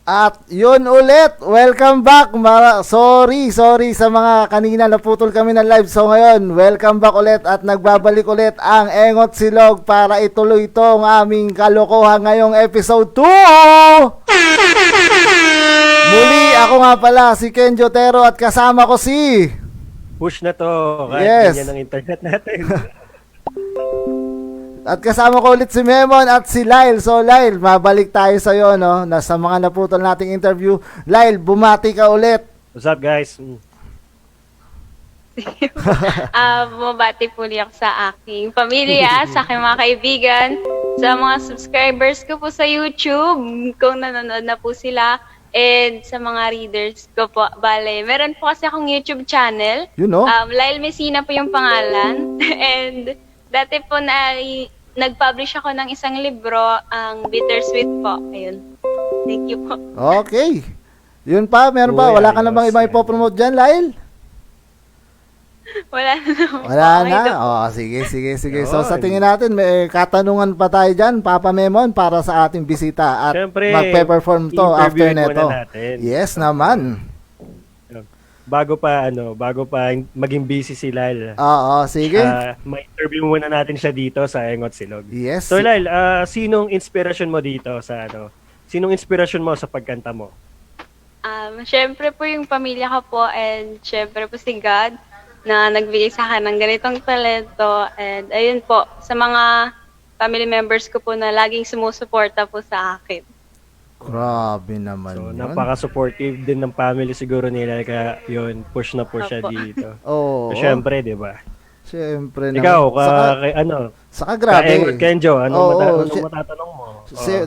At yun ulit, welcome back. Sorry sa mga kanina naputol kami ng live. So ngayon, welcome back ulit at nagbabalik ulit ang Engot Silog para ituloy itong aming kalokohan ngayong episode 2. Muli, ako nga pala si Ken Jotero at kasama ko si... Push na to, kahit Yes. ganyan ang internet natin. At kasama ko ulit si Memon at si Lyle. So Lyle, mabalik tayo sa iyo no, sa mga naputol nating interview. Lyle, bumati ka ulit. What's up, guys? Bumabati po ako sa aking pamilya, sa aking mga kaibigan, sa mga subscribers ko po sa YouTube, kung nanonood na po sila, and sa mga readers ko po. Bale, meron po kasi akong YouTube channel. You know? Lyle Messina po yung pangalan. And dati po nag-publish ako ng isang libro, ang Bittersweet po. Ayun. Thank you po. Okay. Yun pa, meron pa. Uy, Wala ka na ayos bang ibang yan. ipopromote dyan, Lyle? Wala na naman po. Wala Okay na? po. Oh, sige. So sa Yun. tingin natin, may katanungan pa tayo dyan, Papa Memon, para sa ating bisita. At Siyempre, magpe-perform to after interviewin muna neto. natin. Yes naman. Bago pa maging busy si Lyle. Oo, sige. May interview muna natin siya dito sa Engot Silog. Yes. So Lyle, sinong inspirasyon mo dito sa Sinong inspirasyon mo sa pagkanta mo? Syempre po yung pamilya ko po and syempre po si God na nagbigay sa akin ng ganitong talento and ayun po sa mga family members ko po na laging sumusuporta po sa akin. Grabe naman So, yun. napaka-supportive din ng family siguro nila, kaya yun, push na push siya Opo. dito. Oo. So, syempre, di ba? Siyempre naman. Ikaw, Saka grabe. Engot Kenjo, Oo, anong matatanong mo?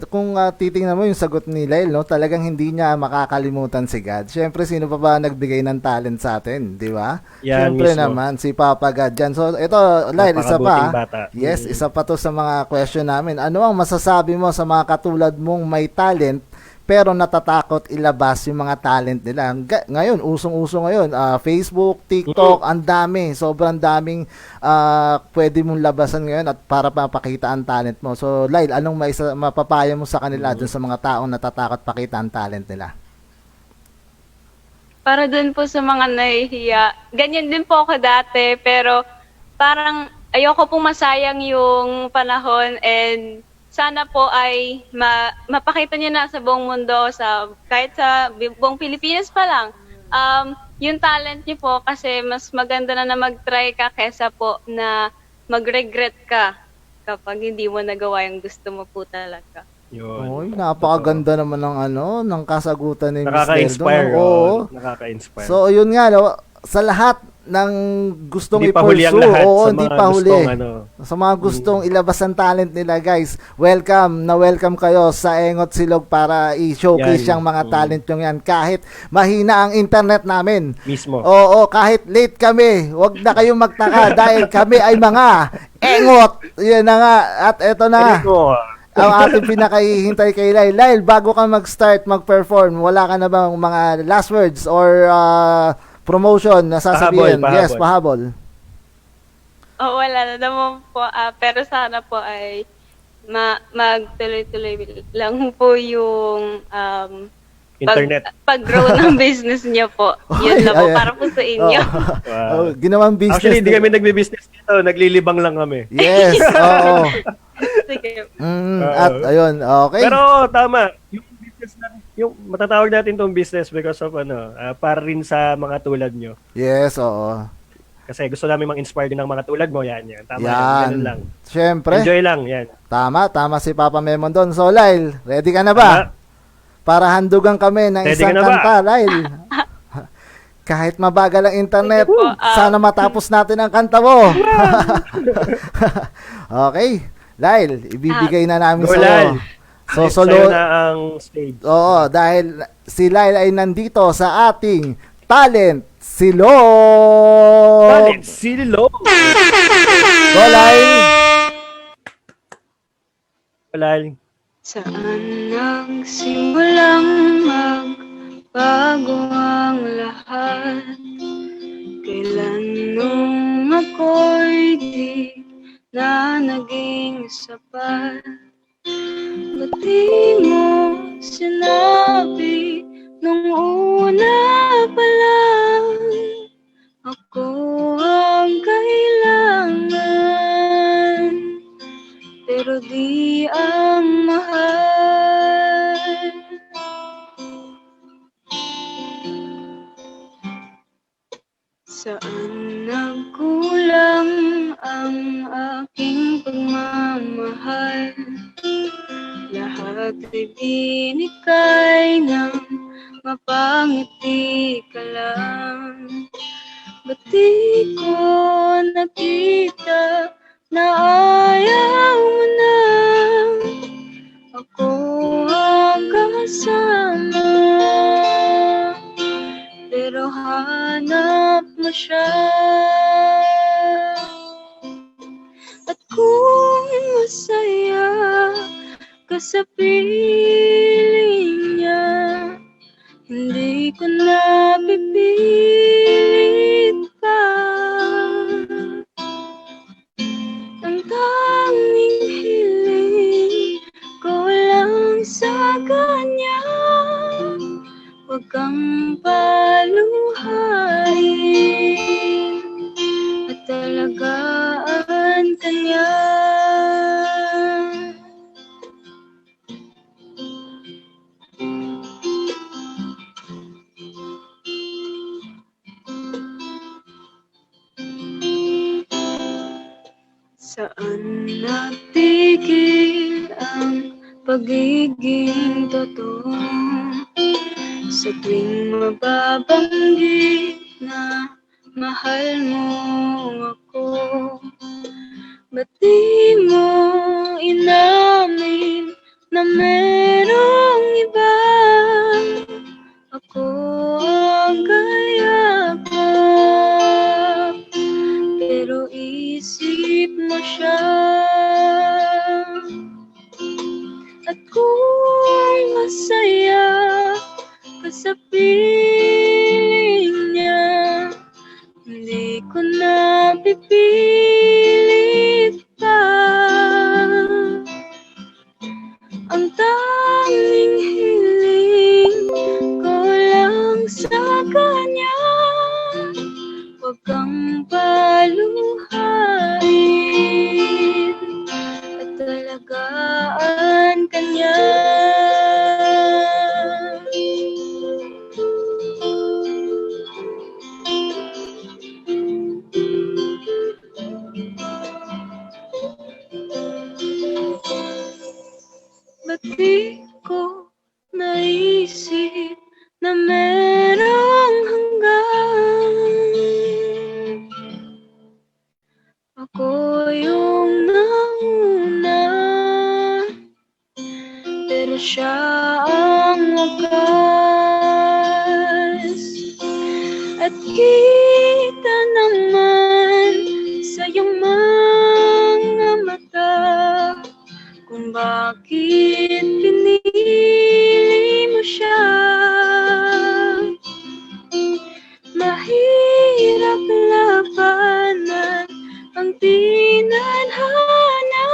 Kung titingnan mo yung sagot ni Lyle, no, talagang hindi niya makakalimutan si God. Siyempre, sino pa ba nagbigay ng talent sa atin, di ba? Yan Siyempre mismo. naman, si Papa God dyan. So, ito, Lyle, isa Napakabuting pa. bata. Yes, isa pa to sa mga question namin. Ano ang masasabi mo sa mga katulad mong may talent pero natatakot ilabas yung mga talent nila? Ngayon, usong-uso ngayon, Facebook, TikTok, ang dami, sobrang daming pwede mong labasan ngayon at para mapakita ang talent mo. So, Lyle, anong mapapaya mo sa kanila dun sa mga taong natatakot pakita ang talent nila? Para dun po sa mga nahihiya, ganyan din po ako dati pero parang ayoko pong masayang yung panahon and sana po ay mapakita niyo na sa buong mundo, kahit sa buong Pilipinas pa lang, yung talent niyo po kasi mas maganda na mag-try ka kesa po na mag-regret ka kapag hindi mo nagawa yung gusto mo po talaga. Yun. Oy, napakaganda naman ng kasagutan ni Miss Nakaka-inspire. Lyle, no? Oo. Nakaka-inspire. So, yun nga, no, sa lahat ng gustong Hindi pa huli ang i-pursue, lahat oo, sa hindi mga pa huli. gustong Sa mga gustong ilabas ang talent nila, guys, welcome kayo sa Engot Silog para i-showcase Yan. yung mga talent yung yan. Kahit mahina ang internet namin. mismo. Oo, kahit late kami, wag na kayong magtaka dahil kami ay mga engot. Yan na nga. At eto na. Enrico, Ang ating pinakahihintay kay Lyle. Lyle, bago ka mag-start mag-perform, wala ka na bang mga last words or promotion na sasabihin? Pahabol. Yes, pahabol. Wala na naman po. Pero sana po ay magtuloy-tuloy lang po yung internet. pag-grow ng business niyo po. Yun lang po, para po sa inyo. Wow. Ginawang business. Actually, hindi kami nagbe-business dito. Naglilibang lang kami. Yes, oo. Sige. At ayun, okay. Pero tama, yung business yung matatawag natin tong business because of para rin sa mga tulad nyo. Yes, oo. Kasi gusto namin mang-inspire din ng mga tulad mo. Yan. Tama Yan. ganun lang. Siyempre. Enjoy lang, yan. Tama si Papa Memon doon. So, Lyle, ready ka na ba? Para handugan kami ng Ready isang ka na ba? kanta, Lyle. Kahit mabagal ang internet, Sige po, sana matapos natin ang kanta mo. Okay. Lyle, ibibigay na namin Go, sa'yo. Lyle. So, Sa'yo na ang stage. Oo, dahil si Lyle ay nandito sa ating Talent Silog. Talent Silog. Go, Lyle. Lyle. Saan nagsimulang magbago ang lahat? Kailan nung ako'y di na naging sapat? Ba't di mo sinabi Nung una pa lang, ako ang kailangan, pero di ang mahal. Saan nagkulang ang aking pagmamahal? Lahat ay binikay ng mapangiti ka lang. Ba't di ko nakita na ayaw mo na ako ang kasama? Pero hanap mo siya. At kung masaya ka sa piling niya, hindi ko na pipilit pa. Ang tanging hiling ko lang sa kanya, huwag kang paluhain at talagaan ka niya. Saan natigil ang pagiging totoo? Sa tuwing mababanggit na mahal mo ako, ba't di mo inamin na merong iba? Ako ang kayakap, pero isip mo siya. At kung masaya ka sa piling niya, hindi ko na pipilit pa. Ang tanging hiling ko lang sa kanya, huwag kang paluhain at talagaan ka niya. Ba't di ko naisip na merong hanggang? Ako yung nauna, pero siya ang wakas. At kita naman sa iyong mga mata kung bakit pinili mo siya. Mahirap labanan ang tinadhana,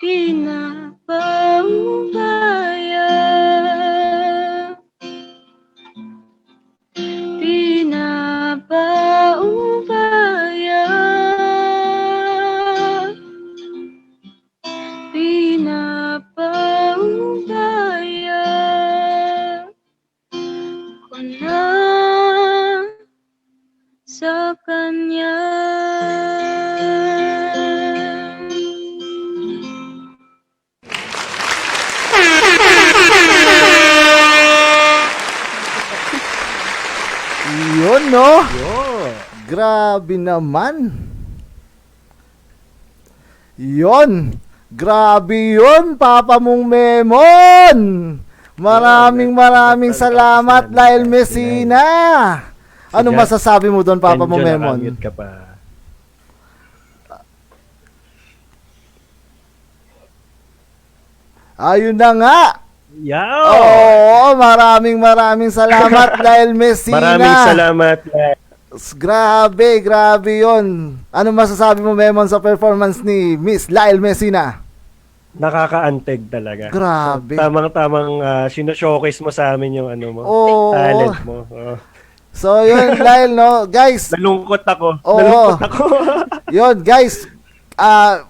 pinapaubaya, pinapaubaya, pinapaubaya ko na sa kanya. Yun, no? Grabe naman. Yun. Grabe yun, Papa mong Memon. Maraming salamat, Lyle Messina. Ano masasabi mo doon, Papa mong Memon? Naka-mute ka pa. Ayun na nga. Yaw! Oo, maraming salamat, Lyle Messina. Maraming salamat. Grabe yun. Ano masasabi mo, Memon, sa performance ni Miss Lyle Messina? nakakaanteg talaga. Grabe. Tamang-tamang sino-showcase mo sa amin yung ano mo, Oo. talent mo. Oh. So, yun, Lyle, no? Guys, Nalungkot ako. Oo. Nalungkot ako. yun, guys,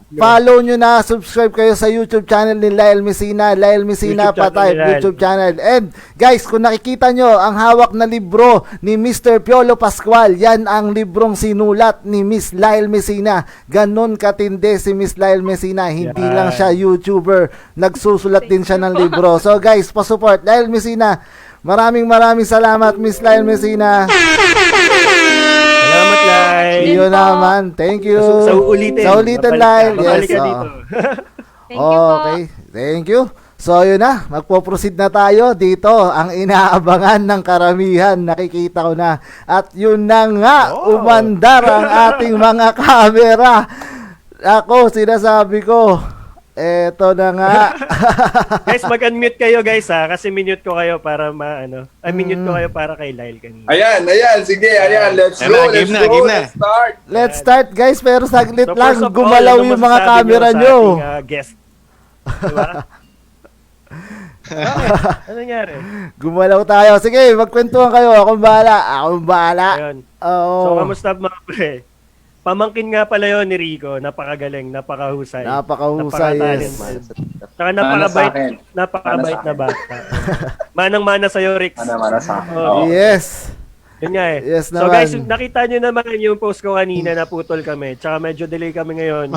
follow nyo na, subscribe kayo sa YouTube channel ni Lyle Messina. Lyle Messina YouTube channel Patay, ni Lyle. YouTube channel. And guys, kung nakikita nyo ang hawak na libro ni Mr. Piolo Pascual, yan ang librong sinulat ni Miss Lyle Messina. Ganon katindi si Miss Lyle Messina. Hindi Yan. lang siya YouTuber, nagsusulat din siya ng libro. So guys, pasupport Lyle Messina. Maraming salamat, Miss Lyle Messina. Salamat, Lai. Yun naman. Thank you. Sa uulitin. Sa ulitin, Lyle. Babalik Yes. ka dito. Thank you po. Okay. Thank you. So, yun na. Magpo-proceed na tayo dito. Ang inaabangan ng karamihan. Nakikita ko na. At yun na nga. Umandar ang ating mga camera. Ako, sinasabi ko. Eto na nga. Guys, mag-unmute kayo guys ha, kasi minute ko kayo para minute ko kayo para kay Lyle kanina. Ayan, sige, let's Ayan go, na, game na, let's start. Let's start, guys. Pero saglit So, lang. first of all, Gumalaw ano yung mga masasabi camera sa nyo. ating, guest. Diba? Ano nangyari? Gumalaw tayo. Sige, magkwentuhan kayo. Akong bahala. Ayun. Oo. So, kamusta mga pre? Pamangkin nga pala yon ni Rico. Napakagaling, napakahusay. Napakahusay, yes. Saka Mana sa akin. napakabait Mana sa na bata. Manang-mana sa'yo, Rix. Ano sa akin? Oo. Yes. Yun nga eh. Yes So naman. guys, nakita nyo naman yung post ko kanina, naputol kami. Tsaka medyo delay kami ngayon.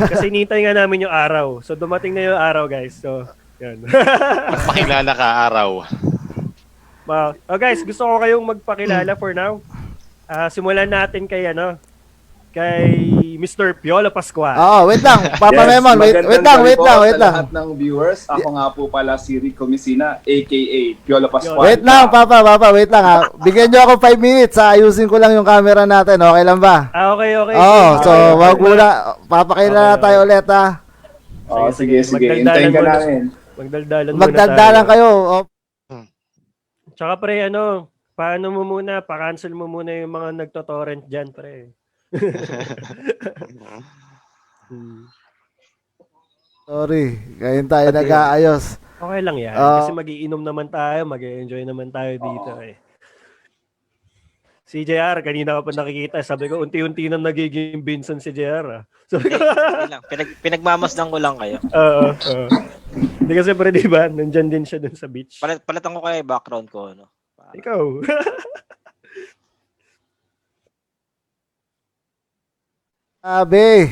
Kasi nintay nga namin yung araw. So dumating na yung araw guys. So, yun. Pakilala ka araw. Wow. Oh guys, gusto ko kayong magpakilala for now. Simulan natin kay Mr. Piolo Pascual. Wait lang. Papa Memon, wait lang. Sa lahat ng viewers, ako nga po pala si Rico Messina, aka Piolo Pascual. Wait lang, Papa, wait lang ha. Bigyan nyo ako 5 minutes ha. Ayusin ko lang yung camera natin. Okay lang ba? Okay. So wag muna. Papakilala Okay. tayo ulit ha. Sige. Hintayin ka namin. Magdaldalan kayo. Tsaka pre, paano mo muna, pa-cancel mo muna yung mga nagto-torrent dyan, pre. Sorry. Ngayon tayo nag-aayos. Okay lang yan. Ah. Kasi mag-iinom naman tayo, mag-enjoy naman tayo dito eh. Si JR, kanina ko pa nakikita. Sabi ko, unti-unti na nagiging Vincent si JR. Ah. Sabi ko, Hindi lang. Pinagmamasdan ko lang kayo. oo. Hindi kasi pre, di ba? Nandyan din siya dun sa beach. Palitan ko kayo yung background ko. Ikaw. Sabi.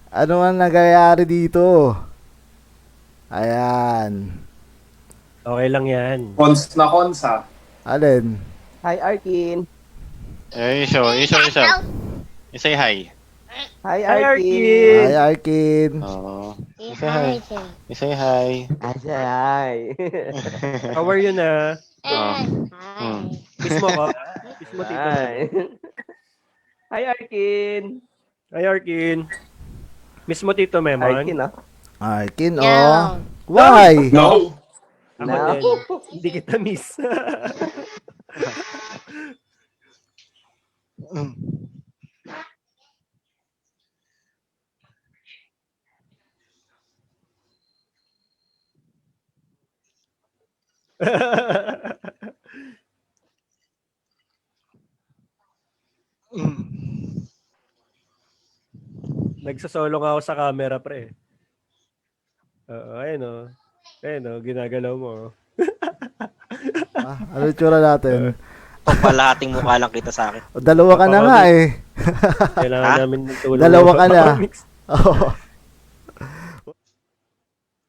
Ano ang nangyayari dito? Ayan. Okay lang yan. Cons na cons ha. Alin? Hi, Arkin. Isa. Say hi. Hi, Hi, Arkin. Hi, Arkin. Oo. Say hi. Say hi. Hi. How are you na? Oh. Kiss mo ko. Kiss mo tito. Hi. Hi, Arkin. Hi, Arkin. Miss mo tito Memon? Arkin, ah. Arkin, oh. Why? No. Ako No. din. Hindi kita miss. Nagsasolo nga ako sa camera, pre. Oo, ayun o. Ayun o, ginagalaw mo. Ano yung tsura natin? Palahating mukha lang kita sa akin. Dalawa ka na nga eh. Kailangan Ha? namin ng tulong. Dalawa ka na. Mix. Oh.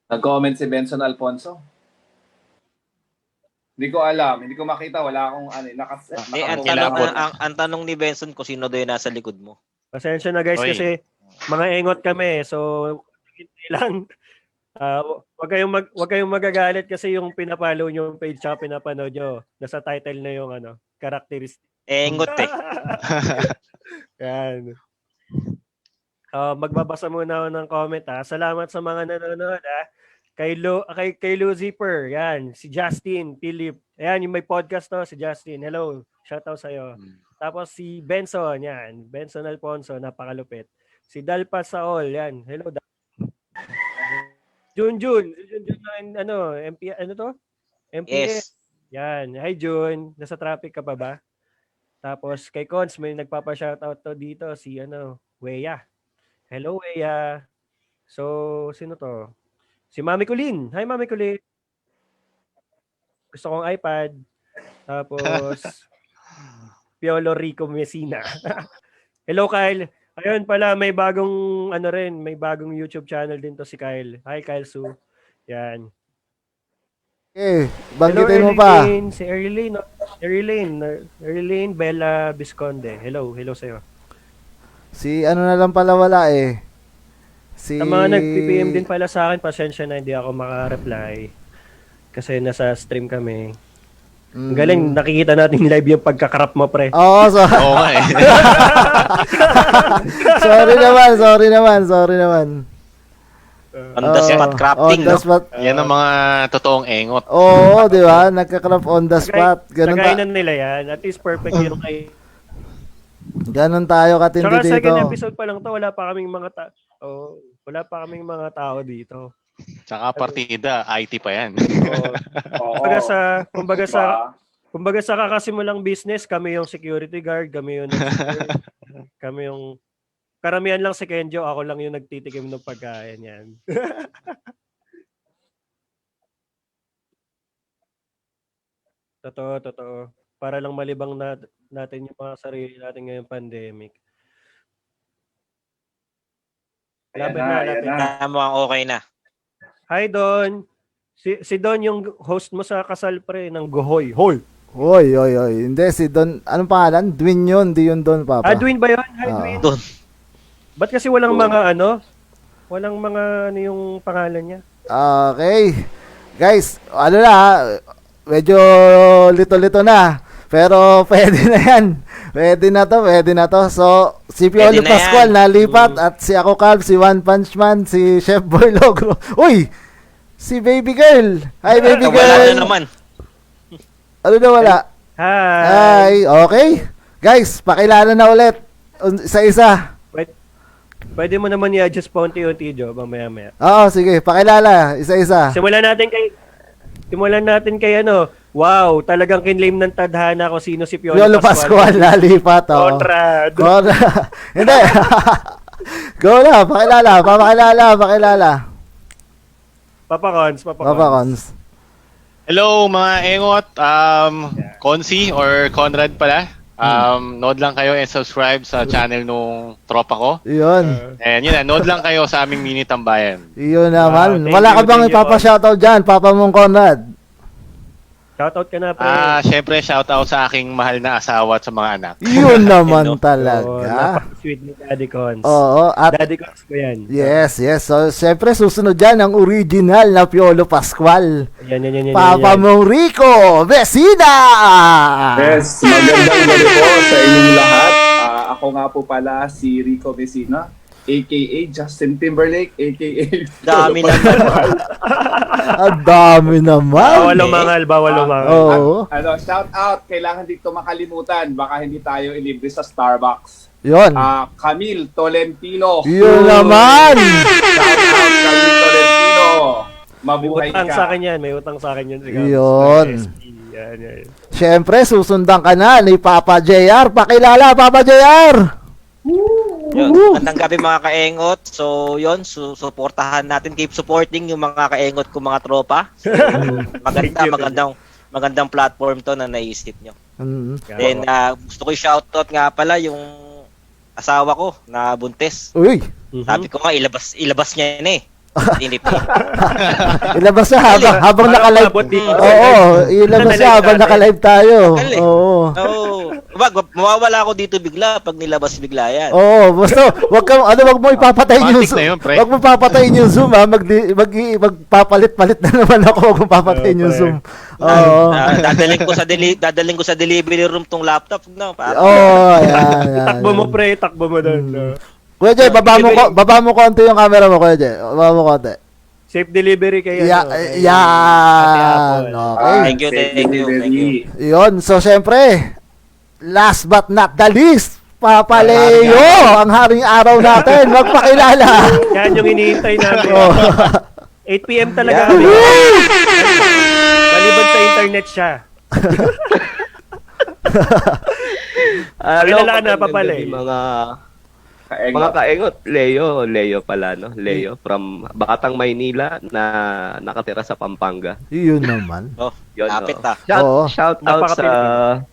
Nag-comment si Benson Alfonso. Hindi ko alam, hindi ko makita, wala akong Hindi, nakapulabot. ang tanong ni Benson kung sino daw yung nasa likod mo. Pasensya na guys Oy. kasi mga engot kami. So, hindi lang. Wag kayong magagalit kasi yung pinapollow nyo yung page tsaka pinapanood nyo. Nasa title na yung characteristic. Engot eh. Yan. Magbabasa muna ako ng comment ha. Salamat sa mga nanonood ha. Kay Lucifer, yan, si Justin, Philip. Ayan, yung may podcast to, si Justin. Hello, shoutout sa'yo. Tapos si Benson, yan. Benson Alfonso, napakalupit. Si Dalpa Saol, yan. Hello, Junjun ng ano, MP, ano to? MPS. Yes. Yan. Hi, Jun. Nasa traffic ka pa ba? Tapos kay Cons, may nagpapa-shoutout to dito, si ano, Weya. Hello, Weya. So, sino to? Si Mami Kulin. Hi, Mami Kulin. Gusto kong iPad. Tapos, Piolo Rico Messina. Hello, Kyle. Ayun pala, may bagong, ano rin, may bagong YouTube channel din to si Kyle. Hi, Kyle Su. Yan. Okay, banggitin mo pa. Erlyn, si Erlyn, no? Erlyn Bella Visconde. Hello sa'yo. Si ano na lang pala wala eh. Si Sa mga nag-PPM din pala sa akin, pasensya na hindi ako maka-reply. Kasi nasa stream kami. Ang galing, nakikita natin live yung pagkakarap mo, pre. Oo, Oo nga eh. sorry naman. On the spot crafting, on the no? spot. Yan ang mga totoong engot. Oo, di ba? Nagka-craft on the spot. Kagainan nila yan. At least perfect yun kay... Ganon tayo katindi Tsaka dito. second episode pa lang to, wala pa kaming mga tao dito. Tsaka partida, IT pa yan. Oo. Kumbaga sa kakasimulang business, kami yung security guard, kami yung kami yung karamihan lang si Kenjo, ako lang yung nagtitikim ng pagkain yan. Totoo. Para lang malibang natin yung mga sarili natin ngayong pandemic. Laban na. Mukhang okay na. Hi, Don. Si Don yung host mo sa kasal pre ng Gohoy. Hoy. Oy. Hindi, si Don, anong pangalan? Dwin yun, di yun Don, Papa. Dwin ba yun? Hi, Dwin. Don. Ba't kasi walang mga walang mga ano yung pangalan niya? Okay. Guys, ano na, medyo lito-lito na. Pero pwede na yan. Pwede na to. So, si Piolo Pwede na Pascual yan. nalipat at si Ako Calv, si One Punch Man, si Chef Boy Logro. Uy! Si Baby Girl. Hi, Baby Wala Girl. na naman. Ano na wala? Hi. Hi. Okay. Guys, pakilala na ulit. Isa-isa. Pwede mo naman i-adjust pa unti-unti, Jo, mamaya-maya. Oo, sige. Pakilala. Isa-isa. Simulan natin kay ano. Wow, talagang kinlaim ng tadhana ko sino si Piolo Pascual nalipat. Oh. Conrad. Hindi. Go na. Pakilala. Papa Cons. Hello mga engot, Consi or Conrad pala. Nod lang kayo and subscribe sa channel nung tropa ko. Yun. And yun na, nod lang kayo sa aming mini tambayan. Yun naman. Thank Wala you, ka bang thank you, ipapa-shoutout dyan, Papa mong Conrad? Shoutout ka na, pre. Syempre shoutout sa aking mahal na asawa at sa mga anak. Yun naman Oh, talaga. napaka-sweet ni Daddy Cons. Oo. At Daddy Cons ko yan. yes. So, syempre, susunod dyan ang original na Piolo Pascual. Yan. Papa mong Rico Vecina! Yes, magandang gabi po sa inyong lahat. Ako nga po pala si Rico Vecina, aka Justin Timberlake, aka Dami naman. Ang dami naman. Bawal umangal. Oo. Shout out, kailangan dito makalimutan, baka hindi tayo ilibre sa Starbucks. Yun. Camille Tolentino. Yun naman. Shout out Camille Tolentino. Mabuhay May utang ka. sa akin yan. Siguro. Yun. Yan. Syempre, susundan ka na ni Papa JR. Pakilala, Papa JR! Yun. Magandang gabi mga kaengot. So, yun. Suportahan natin. Keep supporting yung mga kaengot ko mga tropa. So, magandang platform to na naisip nyo. Then, gusto ko i-shoutout nga pala yung asawa ko na buntis. Uy! Sabi ko nga, ilabas niya yun eh. Inip niya. Ilabas siya habang naka-live. Oo, ilabas siya habang naka-live tayo. Tagal eh. Oo. Mawawala ako dito bigla pag nilabas bigla yan. Oo, basta wag mo ipapatayin yung Matik na yun, pre. Wag mo papatayin yung Zoom ha. Magpapalit-palit na naman ako wag mo papatayin yung Zoom. Oo. Dadaling ko sa delivery room tong laptop, no? Oo, yan. Takbo mo doon. Kuya Jay, baba mo konti yung camera mo, Kuya Jay. Baba mo konti. Safe delivery kayo. Yan. Okay. Thank you. Yun, so syempre, last but not the least, Papa Leo, ang haring araw natin, magpakilala. Yan yung iniintay natin. 8 p.m. talaga Yeah. kami. Maliban sa internet siya. Kilala ka na pa pala eh. Mga kaengot, Leo pala, no? Leo from Batang Maynila na nakatira sa Pampanga. Yun naman. Oh, Yun, lapit no? ah. Oo. Shout out Napaka-Pilipino.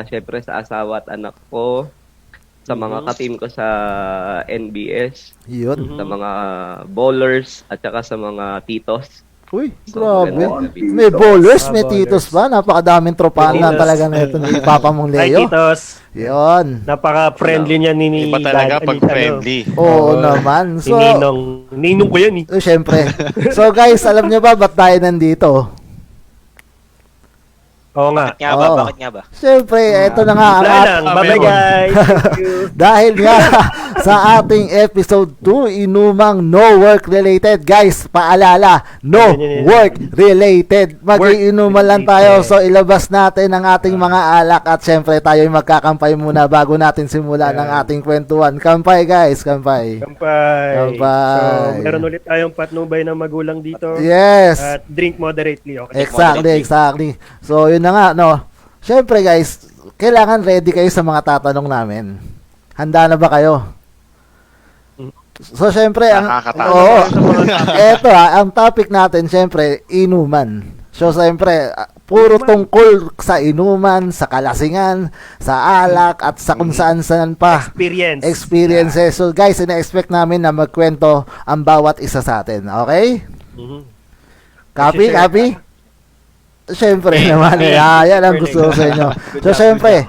syempre sa asawa at anak ko, sa mga ka-team ko sa NBS, Yun. sa mga bowlers at saka sa mga titos. Uy, So, grabe. ganda. May bowlers, may Bowlers. titos ba? Napakadaming tropahan na Titos. talaga nito ni Papa mong Hi, Leo. Titos. Yun. Napaka-friendly niya ni Iba talaga Dad- pag ano, friendly. Oo naman. Si So, Ninong. Ninong ko yan eh. syempre. So guys, alam nyo ba ba't tayo nandito? Oo nga. Bakit nga ba? Oo. Bakit nga ba? Syempre, eto na nga ang Wala lang. Ah, Bye-bye meron. guys. Thank you. dahil nga sa ating episode 2, inumang no work related. Guys, paalala, no work related. Mag-iinuman lang tayo. So ilabas natin ang ating mga alak at syempre tayo magkakampay muna bago natin simulan ang ating kwentuhan. Kampay guys, kampay. Kampay. Kampay. So, meron ulit tayong patnubay ng magulang dito. Yes. At drink moderately. Okay. Exactly. So, yun na nga, no. Syempre, guys, kailangan ready kayo sa mga tatanong namin. Handa na ba kayo? So, syempre, Nakakatakot. oo, eto ang topic natin, syempre, inuman. So, syempre, puro tungkol sa inuman, sa kalasingan, sa alak, at sa kung saan-saan pa. Experiences. So, guys, ina-expect namin na magkwento ang bawat isa sa atin. Okay? Mhm. Copy? Share. Copy? Siyempre naman eh. Yan ang gusto ko sa inyo. So, siyempre,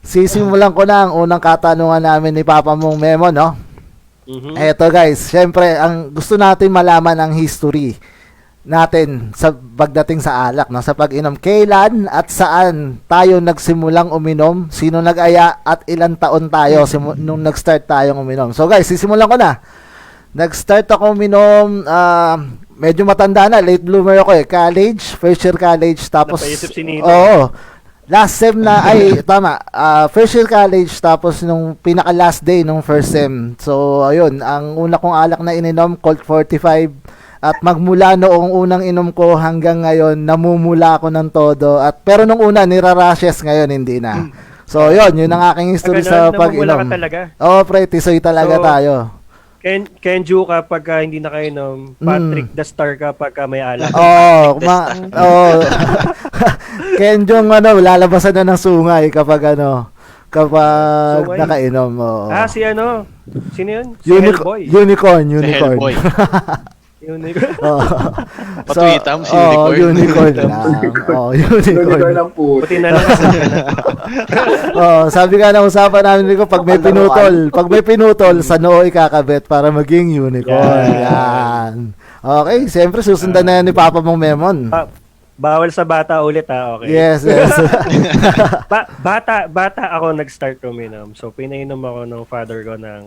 sisimulan ko na ang unang katanungan namin ni Papa mong Memo, no? Mhm. Eto guys, siyempre, ang gusto natin malaman ang history natin sa pagdating sa alak, no? Sa pag-inom. Kailan at saan tayo nagsimulang uminom? Sino nag-aya at ilang taon tayo nung nag-start tayong uminom? So guys, sisimulan ko na. Nag-start ako uminom, medyo matanda na, late bloomer ako eh. College, first year college, tapos Napaisip si Nino. oo. Last sem na ay tama, first year college tapos nung pinaka last day nung first sem. So ayun, ang una kong alak na ininom Colt 45 at magmula noong unang inom ko hanggang ngayon namumula ako ng todo at pero nung una nirarashes, ngayon hindi na. So yun ang aking history sa Namumula pag-inom. ka talaga. Oo, pre, tisoy talaga So, tayo. Kenju ka pagka hindi na kayo nom. Patrick the Star ka pagka may alak. Oo, Kenjong lalabasan na ng sungay kapag kapag Sungay? nakainom. Oo. Si ano? Sino yun? Si Hellboy. Unicorn. Si Hellboy. Oo. Patwitam si oo, Unicorn. Unicorn lang. Oo, Unicorn. lang po. Buti na lang kasi. Sabi nga ng usapan namin ko, pag may pinutol, sa noo ikakabit para maging unicorn. Yan. Okay, siyempre susundan na yan ni Papa mong Memon. Bawal sa bata ulit okay. Yes. Bata ako nag-start uminom. So pinainom ako ng father ko ng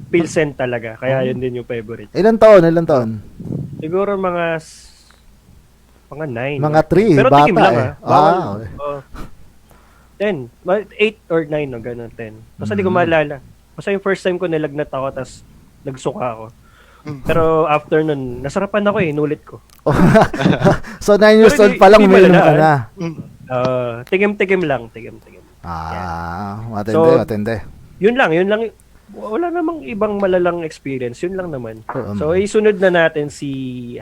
Pilsen talaga. Kaya yun din yung favorite. Ilan taon? Siguro mga 9. Mga 3, Pero bata tikim lang eh. Bawal. Okay. 10. 8 or 9 no, ganun 10. Basta di ko maalala. Basta yung first time ko nilagnat ako tas nagsuka ako. Pero after nun, nasarapan ako inulit ko. So 9 years Pero old pa lang di uminom ka malala, na. Tigim-tigim lang. Matindi. Yun lang. Wala namang ibang malalang experience. Yun lang naman. So, naman. isunod na natin si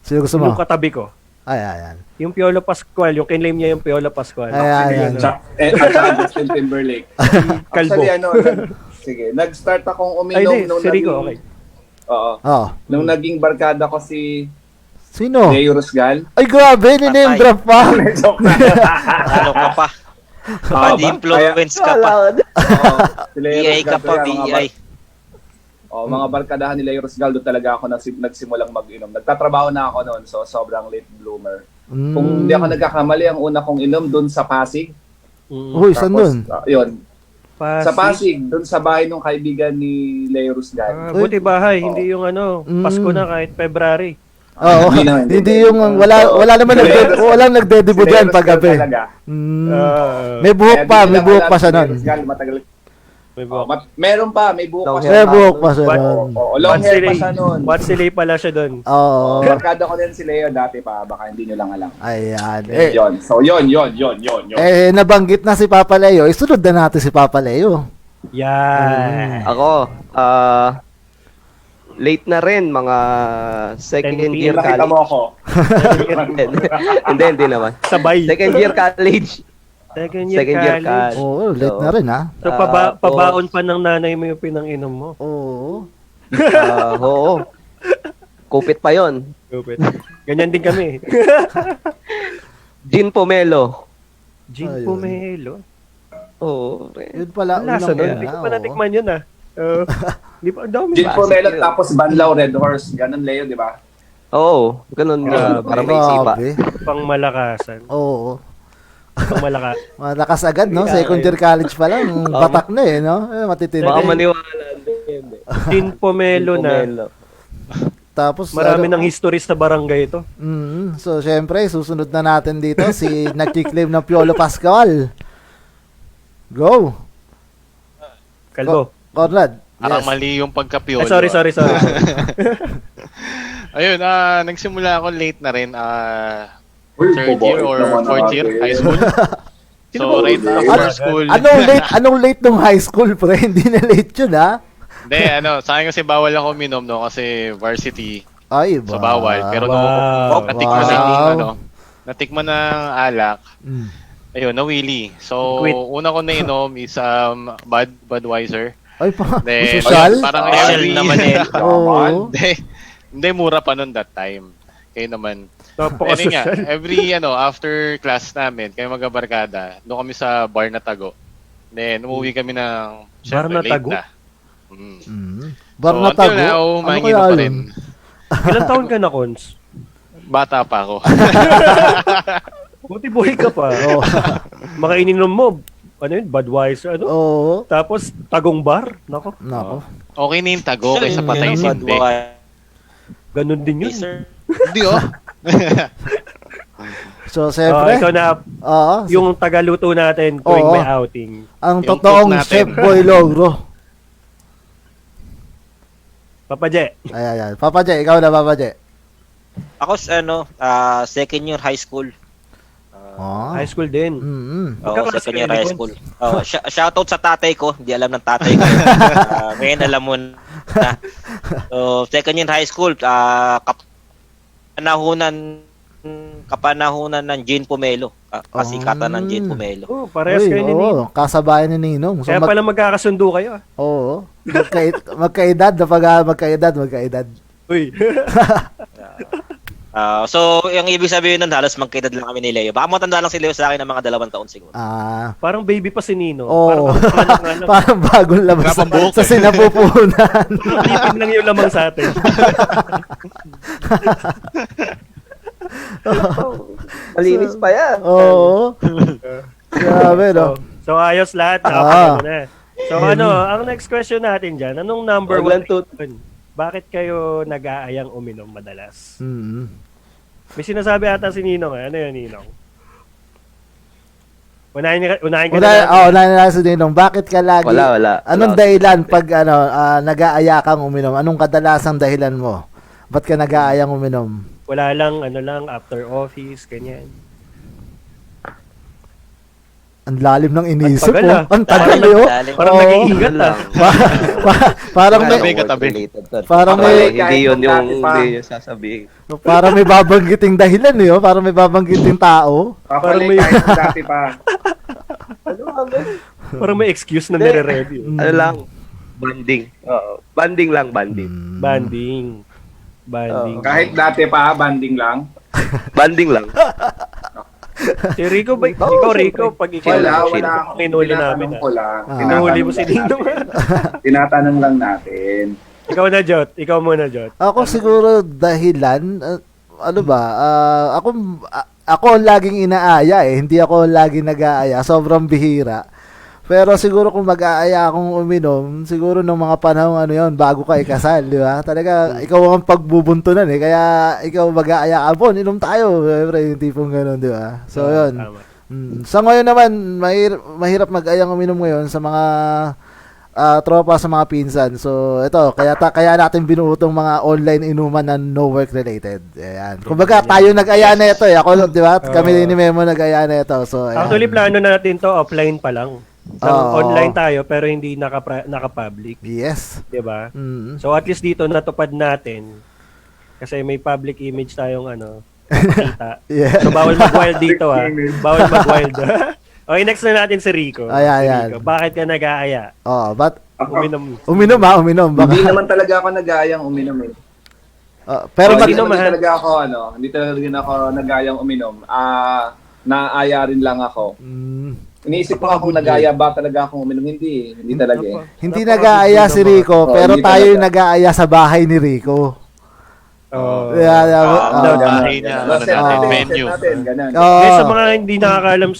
Sino gusto mo? yung katabi ko. Ayan. Yung Piolo Pascual. Yung kinlaim niya yung Piolo Pascual. Ayan. At Justin Timberlake. Kalbo. Actually, sige, nag-start akong Ay, uminom di. nung Si Rico, okay. Oo. Oh. Nung naging barkada ko si Sino? Leo Rusgal. Ay, grabe, ni-name drop pa. Joke na. Ano ka pa? Bad influence ka pa. Oo, si Leo BI ka Rusgal pa, kaya, BI. mga barkadahan ni Leo Rusgal, doon talaga ako nagsimulang mag-inom. Nagtatrabaho na ako noon, so sobrang late bloomer. Kung hindi ako nagkakamali, ang una kong inom doon sa Pasig. Uy, saan dun? Yun. Sa Pasig, doon sa bahay ng kaibigan ni Leo Rusgal. Buti bahay. Hindi yung Pasko na kahit February. Oo. Hindi yung wala naman walang nagde-debut yan pag gabi. May buhok pa siya nun. May buhok. Meron pa, may buhok pa Long siya. hair. buhok pa siya What? nun. Long hair pa siya nun. What silay pala siya doon. Oo. Barkada ko din si Leo dati pa, baka hindi nyo lang alam. Ayan. Yun. So, yun. Nabanggit na si Papa Leo. Isunod na natin si Papa Leo. Yan. Ako, late na rin, mga second 10 year Nakita mo college. ako. Hindi naman. Sabay. Second year college. Second year college. Oo, late na rin ha. So, pabaon pa ng nanay mo yung pinang-inom mo. Oo. Oo. Kupit pa yon. Stupid. Ganyan din kami. Gin Pomelo. Gin Ayun. Pomelo. Oo. pre. Yun pala. Lasa unang nun. una, Hindi ko pa oo. natikman yun ah. Di pa, ang dami. Gin Pomelo tapos Banlaw Red Horse. Ganun, Leo, di ba? Oo. Ganun nga. Grabe. Para may sipa. Grabe. Pang malakasan. Oo. Pang malaka. Malakas agad, no? Second year college pa lang. Batak na eh, no? Matitindi. Baka maniwala. Hindi. Gin Pomelo na. Tapos, Marami ng history sa barangay ito. So, syempre, susunod na natin dito si nagkiklaim ng Piolo Pascual. Go! Kalbo. Conrad. Parang Yes. mali yung pagka-piolo. Ay, sorry. Ayun, nagsimula ako late na rin. Uy, Third year or fourth year, high school. So, right after school. Anong late nung high school, pre? Hindi na late yun, ha? Hindi, sa akin kasi bawal ako minom, no? Kasi varsity. Ay, So, bawal. Pero Wow. natikman Wow. natikman ng alak. Mm. Ayun, nawili. So, Quit. una ko nainom is Budweiser. Ay, Then, social? parang Social every... naman eh. Oo. Hindi, mura pa nun that time. Kayo naman. Ayun nga, Napaka-social. every after class namin, kayo magkabarkada, doon kami sa bar na Tago. Then, umuwi kami ng, syempre, na late Tago? na. Bar So, na until tago? now, Ano manginginom kaya pa yun? rin. Ilan taon ka na, Cons? Bata pa ako. Buti buhay ka pa. Oo. Mga ininom mo, ano yun, Budweiser, ano? Oo. Tapos, Tagong Bar. Nako, Nako. Okay na yung Tago kaysa patay yung sindi. ganun din yun. Hindi, So, siyempre, Ikaw na, oo, yung tagaluto natin tuwing Oo. may outing. ang yung totoong cook natin. Chef Boy Logro. Papa Je. Ayan. Papa J, ikaw na, Papa J. Ako, second year high school. Oh. High school din. Oo, Magkaklase second kayo year ni high Cons? school. Shoutout sa tatay ko. Hindi alam ng tatay ko. Ngayon alam mo na. So, second year high school, kapanahunan ng Gin Pomelo. Kasikatan ng Gin Pomelo. Oh, parehas kayo ni Nino. Kasabayan ni Ninong. So, Kaya pala magkakasundo kayo. Oo. Magkaedad, magkaedad. Uy. So, yung ibig sabihin nun, halos magkaedad lang kami ni Leo. Baka matanda lang si Leo sa akin ng mga 2 taon siguro. Parang baby pa si Nino. Oo. Parang Parang bagong labas Wala pang buhok sa sinapupunan. lipid lang yung lamang sa atin. Malinis pa yan. Oo. Grabe, no? So ayos lahat. Nakapagano na. So ang next question natin dyan, anong number Wag lang 1? Bakit kayo nag-aayang uminom madalas? Mm. May sinasabi ata si Ninong. Ano yun, Ninong? Unahin ka Unahin na si Ninong. Bakit ka lagi? Wala. Anong dahilan pag nag-aaya kang uminom? Anong kadalasang dahilan mo? Ba't ka nag-aayang uminom? Wala lang, after office, ganyan. Ang lalim ng inisip Ang tagal, mo. Ang tagal yun. Parang Oo. nag-iingat Parang may Katabi. Parang may Hindi yun yung pa. hindi yung sasabihin. parang may babanggiting dahilan yun. Parang may babanggiting tao. Parang Papalay may- kahit dati pa. Parang may excuse na nire-ready. Ano lang? Banding. Oo. Banding lang, banding. Banding. Kahit dati pa, banding lang. Banding lang. Si Rico, ikaw Rico, pag ikaw Wala. pinuli namin. Tinatanong ko lang. Pinuli mo si Ninong. Tinatanong lang natin. Ikaw na, Jot. Ikaw muna, Jot. Ako siguro dahilan, ako ang laging inaaya Hindi ako laging nag-aaya. Sobrang bihira. Pero siguro kung mag-aaya akong uminom, siguro nung mga panahon bago ka ikasal, di ba? Talaga, ikaw ang pagbubuntunan Kaya ikaw mag-aaya ka, inom tayo. Siyempre, yung tipong gano'n, di ba? So, yun. Tama. Sa ngayon naman, mahirap mag-ayang uminom ngayon sa mga tropa sa mga pinsan. So, ito, kaya natin binuo tong mga online inuman na no work related. Ayan. Kumbaga, tayo nag-aya na ito eh. Ako, di ba? Kami ni Memo nag-aya na ito. So, ayan. Actually, plano natin to offline pa lang. So, Oo. online tayo pero hindi naka-public. Yes. 'Di ba? Mm. So at least dito natupad natin kasi may public image tayong kita. Yeah. So bawal mag-wild dito Bawal mag-wild. Okay, next na natin si Rico. Ayan. Rico, bakit ka nag-aaya? Oh, but Uminom. uminom. Baka. Hindi naman talaga ako nag-aayang uminom eh. Pero Oh, mag, inom, hindi ha? talaga ako hindi talaga rin ako nag-aayang uminom. Naaya rin lang ako. Iniisip ko kung nag-aaya ba talaga akong uminom. Hindi talaga eh. hindi nag-aaya si Rico, pero hindi tayo yung talaga. nag-aaya sa bahay ni Rico. Oh. bahay niya, Set natin, venue. set natin, ganun. Guys, sa mga hindi nakakaalam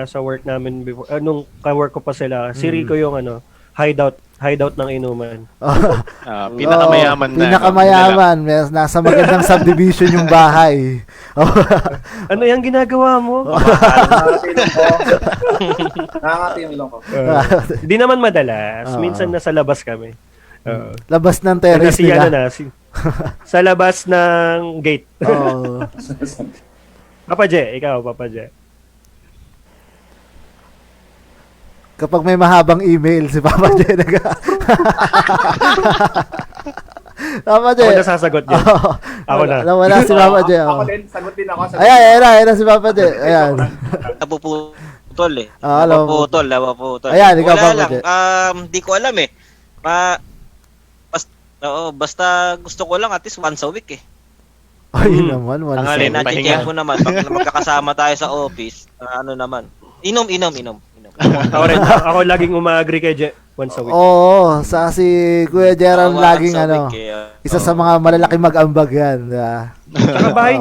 sa work namin before, nung ka-work ko pa sila, si Rico yung hideout ng inuman. Pinakamayaman na. Pinakamayaman. Nasa magandang subdivision yung bahay. Ano yung ginagawa mo? Nakakati yung ilong ko. Hindi naman madalas. Oo. Minsan nasa labas kami. Labas ng terrace Kasi nila. sa labas ng gate. Oo. Papa J, ikaw, Papa J. Kapag may mahabang email, si Papa J Papa J. Ako nasasagot yan. Oo. Ako na. Wala si Papa J. Ako Oo. din, sagot din ako. Ayan na si Papa J. Ayan. Napuputol eh. Alam mo. Napuputol. Ayan, ikaw, Wala Papa lang. J. Di ko alam eh. Basta gusto ko lang at least once a week eh. Ay, naman. One Tangali second. na pahinga. ko naman pag magkakasama tayo sa office, naman. Inom. Ako rin. Ako laging umaagree kay J. Once a week. Oo, sa si Kuya Gerald Once laging a week, eh. isa sa mga malalaking mag-ambag yan. Saka bahay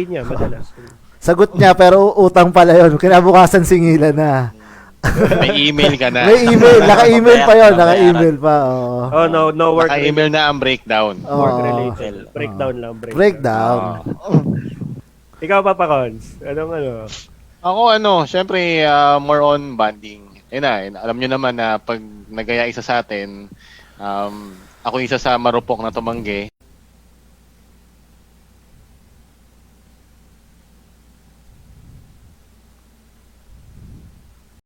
niya, madalas. Sagot niya pero utang pala yun. Kinabukasan singilan na. May email ka na. May email, naka-email pa yun, Bayaran. naka-email pa. Oo. Oh, no work Naka-email na ang breakdown. work Oo. related. Breakdown lang, Breakdown. Ikaw, Papa Cons. Anong Ako syempre more on bonding. Alam nyo naman na pag nagaya isa sa atin, ako isa sa marupok na tumanggi.